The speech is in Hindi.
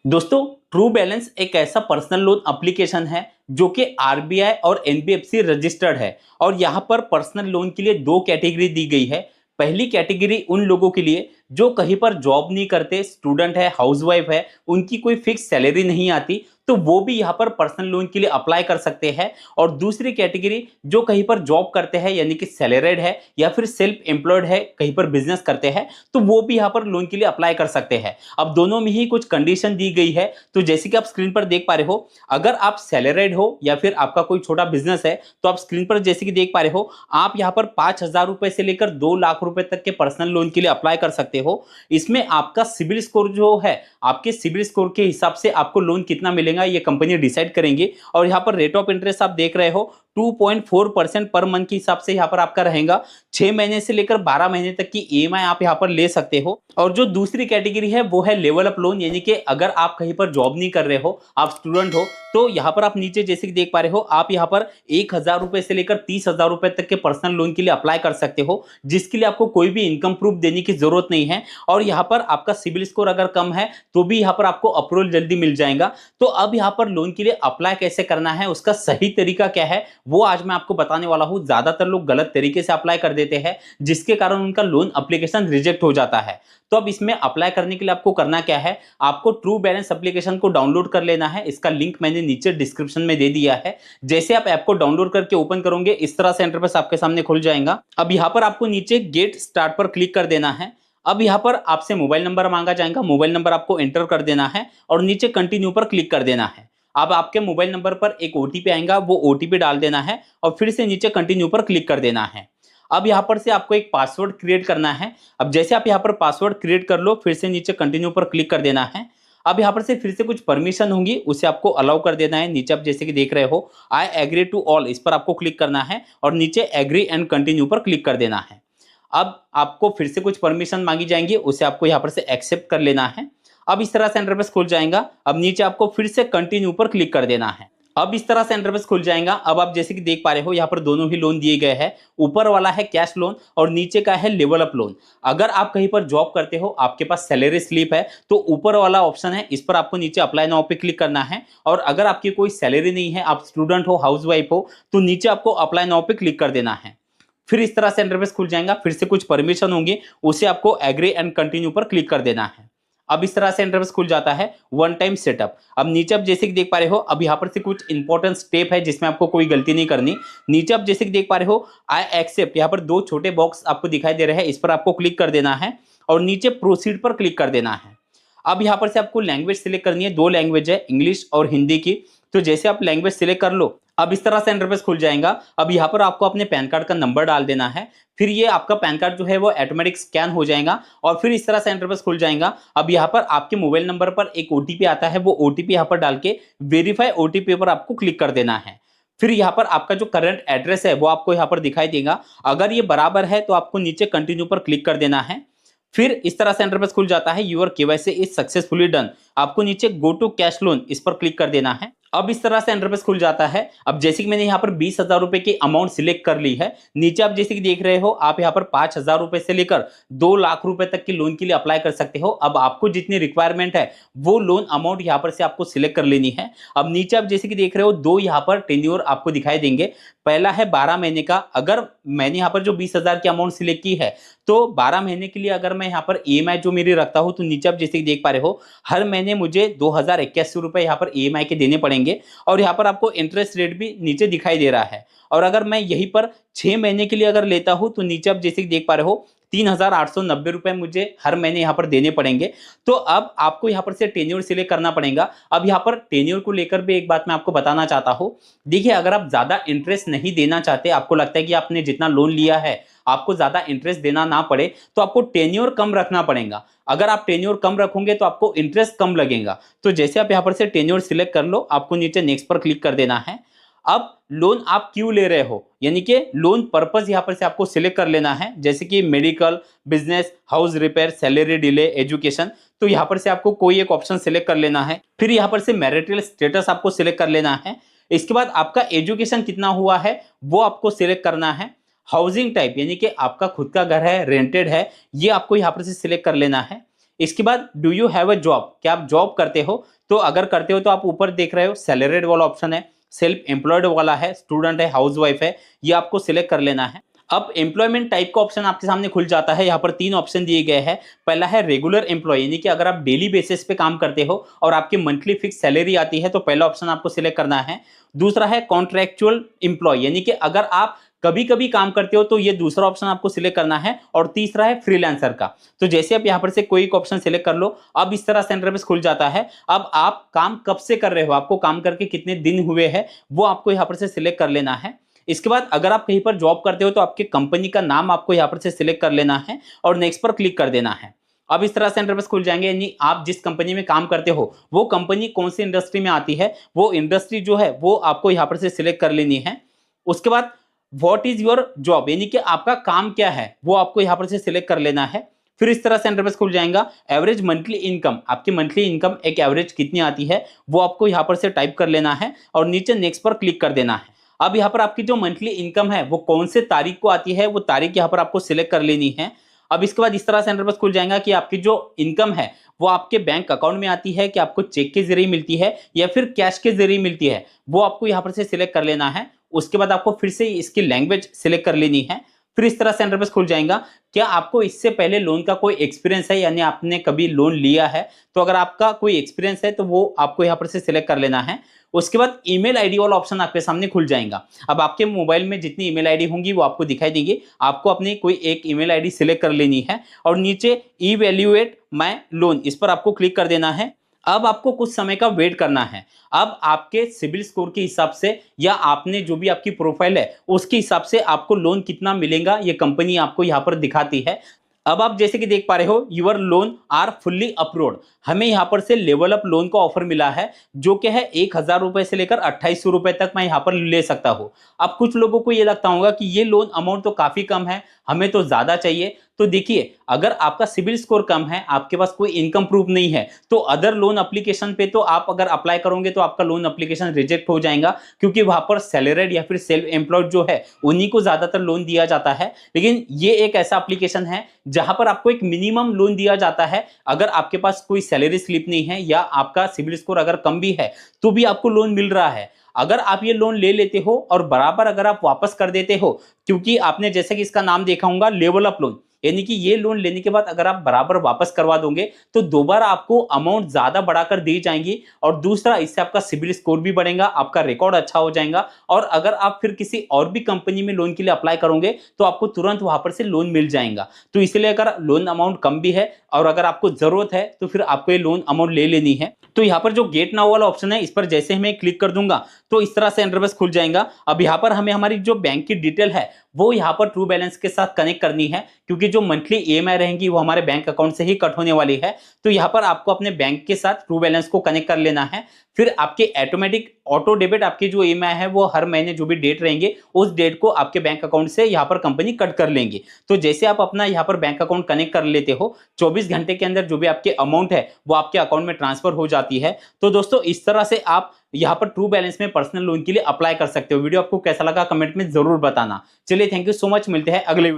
दोस्तों, ट्रू बैलेंस एक ऐसा पर्सनल लोन एप्लीकेशन है जो कि आरबीआई और एनबीएफसी रजिस्टर्ड है। और यहाँ पर पर्सनल लोन के लिए दो कैटेगरी दी गई है। पहली कैटेगरी उन लोगों के लिए जो कहीं पर जॉब नहीं करते, स्टूडेंट है, हाउसवाइफ है, उनकी कोई फिक्स सैलरी नहीं आती, तो वो भी यहाँ पर पर्सनल लोन के लिए अप्लाई कर सकते हैं। और दूसरी कैटेगरी जो कहीं पर जॉब करते हैं, यानी कि सैलरीड है या फिर सेल्फ एम्प्लॉयड है, कहीं पर बिजनेस करते हैं, तो वो भी यहाँ पर लोन के लिए अप्लाई कर सकते हैं। अब दोनों में ही कुछ कंडीशन दी गई है। तो जैसे कि आप स्क्रीन पर देख पा रहे हो, अगर आप सैलरीड हो या फिर आपका कोई छोटा बिजनेस है, तो आप स्क्रीन पर जैसे कि देख पा रहे हो, आप यहाँ पर 5,000 रुपए से लेकर 2 लाख रुपए तक के पर्सनल लोन के लिए अप्लाई कर सकते हो। इसमें आपका सिबिल स्कोर जो है, आपके सिबिल स्कोर के हिसाब से आपको लोन कितना मिलेगा ये कंपनी डिसाइड करेंगे। और यहाँ पर रेट ऑफ इंटरेस्ट आप देख रहे हो 2.4% पर मंथ के हिसाब से यहाँ पर आपका रहेगा। 6 महीने से लेकर 12 महीने तक की ईएमआई आप यहाँ पर ले सकते हो। और जो दूसरी कैटेगरी है वो है लेवल अप लोन, यानी कि अगर आप कहीं पर जॉब नहीं कर रहे हो, आप स्टूडेंट हो, तो यहाँ पर आप नीचे जैसे कि देख पा रहे हो, आप यहाँ पर 1,000 रुपए से लेकर 30,000 रुपए तक के पर्सनल लोन के लिए अप्लाई कर सकते हो, जिसके लिए आपको कोई भी इनकम प्रूफ देने की जरूरत नहीं है। और यहाँ पर आपका सिबिल स्कोर अगर कम है तो भी यहाँ पर आपको अप्रूवल जल्दी मिल जाएगा। तो अब यहाँ पर लोन के लिए अप्लाई कैसे करना है, उसका सही तरीका क्या है, वो आज मैं आपको बताने वाला हूं। ज्यादातर लोग गलत तरीके से अप्लाई कर देते हैं, जिसके कारण उनका लोन एप्लीकेशन रिजेक्ट हो जाता है। तो अब इसमें अप्लाई करने के लिए आपको करना क्या है, आपको ट्रू बैलेंस एप्लीकेशन को डाउनलोड कर लेना है। इसका लिंक मैंने नीचे डिस्क्रिप्शन में दे दिया है। जैसे आप ऐप को डाउनलोड करके ओपन करोगे, इस तरह से इंटरफेस आपके सामने खुल जाएगा। अब यहाँ पर आपको नीचे गेट स्टार्ट पर क्लिक कर देना है। अब यहाँ पर आपसे मोबाइल नंबर मांगा जाएगा, मोबाइल नंबर आपको एंटर कर देना है और नीचे कंटिन्यू पर क्लिक कर देना है। अब आपके मोबाइल नंबर पर एक ओटीपी आएगा, वो ओटीपी डाल देना है और फिर से नीचे कंटिन्यू पर क्लिक कर देना है। अब यहाँ पर से आपको एक पासवर्ड क्रिएट करना है। अब जैसे आप यहाँ पर पासवर्ड क्रिएट कर लो, फिर से नीचे कंटिन्यू पर क्लिक कर देना है। अब यहाँ पर से फिर से कुछ परमिशन होंगी, उसे आपको अलाउ कर देना है। नीचे आप जैसे कि देख रहे हो, आई एग्री टू ऑल, इस पर आपको क्लिक करना है और नीचे एग्री एंड कंटिन्यू पर क्लिक कर देना है। अब आपको फिर से कुछ परमिशन मांगी जाएंगी, उसे आपको यहाँ पर से एक्सेप्ट कर लेना है। अब इस तरह से इंटरफेस खुल जाएगा। अब नीचे आपको फिर से कंटिन्यू पर क्लिक कर देना है। अब इस तरह से इंटरफेस खुल जाएगा। अब आप जैसे कि देख पा रहे हो, यहाँ पर दोनों ही लोन दिए गए हैं। ऊपर वाला है कैश लोन और नीचे का है लेवल अप लोन। अगर आप कहीं पर जॉब करते हो, आपके पास सैलरी स्लिप है, तो ऊपर वाला ऑप्शन है, इस पर आपको नीचे अप्लाई नाउ पे क्लिक करना है। और अगर आपकी कोई सैलरी नहीं है, आप स्टूडेंट हो, हाउसवाइफ हो, तो नीचे आपको अप्लाई नाउ पे क्लिक कर देना है। फिर इस तरह से इंटरफेस खुल जाएगा। फिर से कुछ परमिशन होंगे, उसे आपको एग्री एंड कंटिन्यू पर क्लिक कर देना है। अब इस तरह से इंटरफेस खुल जाता है वन टाइम सेटअप। अब नीचे आप जैसे कि देख पा रहे हो, अब यहाँ पर से कुछ इंपॉर्टेंट स्टेप है जिसमें आपको कोई गलती नहीं करनी। नीचे आप जैसे कि देख पा रहे हो, आई एक्सेप्ट, यहाँ पर दो छोटे बॉक्स आपको दिखाई दे रहे हैं, इस पर आपको क्लिक कर देना है और नीचे प्रोसीड पर क्लिक कर देना है। अब यहाँ पर से आपको लैंग्वेज सिलेक्ट करनी है। दो लैंग्वेज है, इंग्लिश और हिंदी की। तो जैसे आप लैंग्वेज सिलेक्ट कर लो, अब इस तरह से इंटरफेस खुल जाएगा। अब यहाँ पर आपको अपने पैन कार्ड का नंबर डाल देना है। फिर ये आपका पैन कार्ड जो है वो ऑटोमेटिक स्कैन हो जाएगा और फिर इस तरह से इंटरफेस खुल जाएगा। अब यहाँ पर आपके मोबाइल नंबर पर एक ओटीपी आता है, वो ओटीपी यहाँ पर डाल के वेरीफाई ओटीपी पर आपको क्लिक कर देना है। फिर यहाँ पर आपका जो करंट एड्रेस है वो आपको यहाँ पर दिखाई देगा। अगर ये बराबर है तो आपको नीचे कंटिन्यू पर क्लिक कर देना है। फिर इस तरह से इंटरफेस खुल जाता है, your KYC is successfully done. आपको नीचे गो टू कैश लोन, इस पर क्लिक कर देना है। अब इस तरह से इंटरफेस खुल जाता है। अब जैसे कि मैंने यहाँ पर 20,000 रुपए की अमाउंट सिलेक्ट कर ली है। नीचे आप जैसे कि देख रहे हो, आप यहाँ पर 5,000 रुपए से लेकर 2 लाख रुपए तक की लोन के लिए अप्लाई कर सकते हो। अब आपको जितनी रिक्वायरमेंट है वो लोन अमाउंट यहाँ पर से आपको सिलेक्ट कर लेनी है। अब नीचे आप जैसे कि देख रहे हो, दो यहाँ पर टेन्योर आपको दिखाई देंगे। पहला है 12 महीने का। अगर मैंने यहाँ पर जो 20,000 की अमाउंट सिलेक्ट की है, तो 12 महीने के लिए अगर मैं यहाँ पर ईएमआई जो मेरी रखता हूँ, तो नीचे आप जैसे कि देख पा रहे हो, हर महीने मुझे 2,081 रुपए यहाँ पर ईएमआई के देने पड़ेंगे। और यहाँ पर आपको इंटरेस्ट रेट भी नीचे दिखाई दे रहा है। और अगर मैं यहीं पर 6 महीने के लिए अगर लेता हूँ, तो नीचे आप जैसे कि देख पा रहे हो, 3,890 रुपए मुझे हर महीने यहाँ पर देने पड़ेंगे। तो अब आपको यहाँ पर से टेन्योर सिलेक्ट करना पड़ेगा। अब यहाँ पर टेन्योर को लेकर भी एक बात मैं आपको बताना चाहता हूँ। देखिए, अगर आप ज्यादा इंटरेस्ट नहीं देना चाहते, आपको लगता है कि आपने जितना लोन लिया है आपको ज्यादा इंटरेस्ट देना ना पड़े, तो आपको टेन्योर कम रखना पड़ेगा। अगर आप टेन्योर कम रखोगे तो आपको इंटरेस्ट कम लगेगा। तो जैसे आप यहाँ पर से टेन्योर सिलेक्ट कर लो, आपको नीचे नेक्स्ट पर क्लिक कर देना है। अब लोन आप क्यों ले रहे हो, यानी कि लोन पर्पस यहाँ पर से आपको सिलेक्ट कर लेना है। जैसे कि medical, business, house repair, salary delay, education, तो यहाँ पर से आपको कोई एक ऑप्शन सिलेक्ट कर लेना है। फिर यहाँ पर से मैरिटल स्टेटस आपको सिलेक्ट कर लेना है। इसके बाद आपका एजुकेशन कितना हुआ है वो आपको सिलेक्ट करना है। हाउसिंग टाइप, यानी कि आपका खुद का घर है, रेंटेड है, ये आपको यहाँ पर से सिलेक्ट कर लेना है। इसके बाद do you have a job, क्या आप जॉब करते हो? तो अगर करते हो तो आप ऊपर देख रहे हो सैलरीड वाला ऑप्शन है, सेल्फ एम्प्लॉयड वाला है, स्टूडेंट है, हाउसवाइफ है, ये आपको सिलेक्ट कर लेना है। अब एम्प्लॉयमेंट टाइप का ऑप्शन आपके सामने खुल जाता है। यहाँ पर 3 ऑप्शन दिए गए हैं। पहला है रेगुलर एम्प्लॉय, यानी कि अगर आप डेली बेसिस पे काम करते हो और आपकी मंथली फिक्स सैलरी आती है तो पहला ऑप्शन आपको सिलेक्ट करना है। दूसरा है कॉन्ट्रैक्चुअल एम्प्लॉय, यानी कि अगर आप कभी कभी काम करते हो तो ये दूसरा ऑप्शन आपको सिलेक्ट करना है। और तीसरा है फ्रीलांसर का। तो जैसे आप यहाँ पर से कोई एक ऑप्शन सिलेक्ट कर लो, अब इस तरह से इंटरफेस खुल जाता है। अब आप काम कब से कर रहे हो, आपको काम करके कितने दिन हुए हैं, वो आपको यहाँ पर से सिलेक्ट कर लेना है। इसके बाद अगर आप कहीं पर जॉब करते हो तो आपके कंपनी का नाम आपको यहाँ पर से सिलेक्ट कर लेना है और नेक्स्ट पर क्लिक कर देना है। अब इस तरह से इंटरफेस खुल जाएंगे, यानी आप जिस कंपनी में काम करते हो वो कंपनी कौन सी इंडस्ट्री में आती है, वो इंडस्ट्री जो है वो आपको यहाँ पर से सिलेक्ट कर लेनी है। उसके बाद व्हाट इज योर जॉब, यानी कि आपका काम क्या है, वो आपको यहाँ पर से सिलेक्ट कर लेना है। फिर इस तरह से इंटरफेस खुल जाएगा। एवरेज मंथली इनकम, आपकी मंथली इनकम एक एवरेज कितनी आती है वो आपको यहाँ पर से टाइप कर लेना है और नीचे नेक्स्ट पर क्लिक कर देना है। अब यहाँ पर आपकी जो मंथली इनकम है वो कौन से तारीख को आती है, वो तारीख यहाँ पर आपको सिलेक्ट कर लेनी है। अब इसके बाद इस तरह से इंटरफेस खुल जाएगा कि आपकी जो इनकम है वो आपके बैंक अकाउंट में आती है, कि आपको चेक के जरिए मिलती है या फिर कैश के जरिए मिलती है, वो आपको यहाँ पर से सिलेक्ट कर लेना है। उसके बाद आपको फिर से इसकी लैंग्वेज सिलेक्ट कर लेनी है। फिर इस तरह से इंटरफेस खुल जाएगा। क्या आपको इससे पहले लोन का कोई एक्सपीरियंस है, यानी आपने कभी लोन लिया है? तो अगर आपका कोई एक्सपीरियंस है तो वो आपको यहाँ पर से सिलेक्ट कर लेना है। उसके बाद ईमेल आईडी वाला ऑप्शन आपके सामने खुल जाएगा। अब आपके मोबाइल में जितनी ईमेल आईडी होंगी वो आपको दिखाई देंगी। आपको अपनी कोई एक ईमेल आईडी सिलेक्ट कर लेनी है और नीचे इवैल्यूएट माय लोन, इस पर आपको क्लिक कर देना है। अब आपको कुछ समय का वेट करना है। अब आपके सिबिल स्कोर के हिसाब से या आपने जो भी आपकी प्रोफाइल है उसके हिसाब से आपको लोन कितना मिलेगा ये कंपनी आपको यहाँ पर दिखाती है। अब आप जैसे कि देख पा रहे हो your loan are fully approved, हमें यहाँ पर से लेवल अप लोन का ऑफर मिला है जो कि है 1,000 रुपए से लेकर 2,800 रुपए तक मैं यहाँ पर ले सकता हूँ। अब कुछ लोगों को ये लगता होगा कि ये लोन अमाउंट तो काफी कम है, हमें तो ज्यादा चाहिए। तो देखिए, अगर आपका सिबिल स्कोर कम है, आपके पास कोई इनकम प्रूफ नहीं है, तो अदर लोन एप्लीकेशन पे तो आप अगर अप्लाई करोगे तो आपका लोन एप्लीकेशन रिजेक्ट हो जाएगा, क्योंकि वहां पर सैलरीड या फिर सेल्फ एम्प्लॉयड जो है उन्हीं को ज्यादातर लोन दिया जाता है। लेकिन ये एक ऐसा एप्लीकेशन है जहां पर आपको एक मिनिमम लोन दिया जाता है। अगर आपके पास कोई सैलरी स्लिप नहीं है या आपका सिबिल स्कोर अगर कम भी है तो भी आपको लोन मिल रहा है। अगर आप ये लोन ले लेते हो और बराबर अगर आप वापस कर देते हो, क्योंकि आपने जैसे कि इसका नाम देखा होगा लेवल अप लोन, यानी कि ये लोन लेने के बाद अगर आप बराबर वापस करवा दोगे तो दोबारा आपको अमाउंट ज्यादा बढ़ाकर दी जाएंगी। और दूसरा, इससे आपका सिबिल स्कोर भी बढ़ेगा, आपका रिकॉर्ड अच्छा हो जाएगा। और अगर आप फिर किसी और भी कंपनी में लोन के लिए अप्लाई करोगे तो आपको तुरंत वहां पर से लोन मिल जाएगा। तो इसलिए अगर लोन अमाउंट कम भी है और अगर आपको जरूरत है तो फिर आपको ये लोन अमाउंट ले लेनी है। तो यहाँ पर जो गेट नाउ वाला ऑप्शन है इस पर जैसे ही मैं क्लिक कर दूंगा तो इस तरह से इंटरफेस खुल जाएगा। अब यहाँ पर हमें हमारी जो बैंक की डिटेल है वो यहाँ पर ट्रू बैलेंस के साथ कनेक्ट करनी है, क्योंकि जो मंथली ईएमआई रहेंगी वो हमारे बैंक अकाउंट से ही कट होने वाली है। तो यहाँ पर आपको अपने बैंक के साथ ट्रू बैलेंस को कनेक्ट कर लेना है। फिर आपके ऑटोमेटिक ऑटो डेबिट आपकी जो ईएमआई है वो हर महीने जो भी डेट रहेंगे उस डेट को आपके बैंक अकाउंट से यहाँ पर कंपनी कट कर लेंगे। तो जैसे आप अपना यहाँ पर बैंक अकाउंट कनेक्ट कर लेते हो, 24 घंटे के अंदर जो भी आपके अमाउंट है वो आपके अकाउंट में ट्रांसफर हो जाती है। तो दोस्तों, इस तरह से आप यहाँ पर ट्रू बैलेंस में पर्सनल लोन के लिए अप्लाई कर सकते हो। वीडियो आपको कैसा लगा कमेंट में जरूर बताना। चलिए, थैंक यू सो मच, मिलते हैं अगले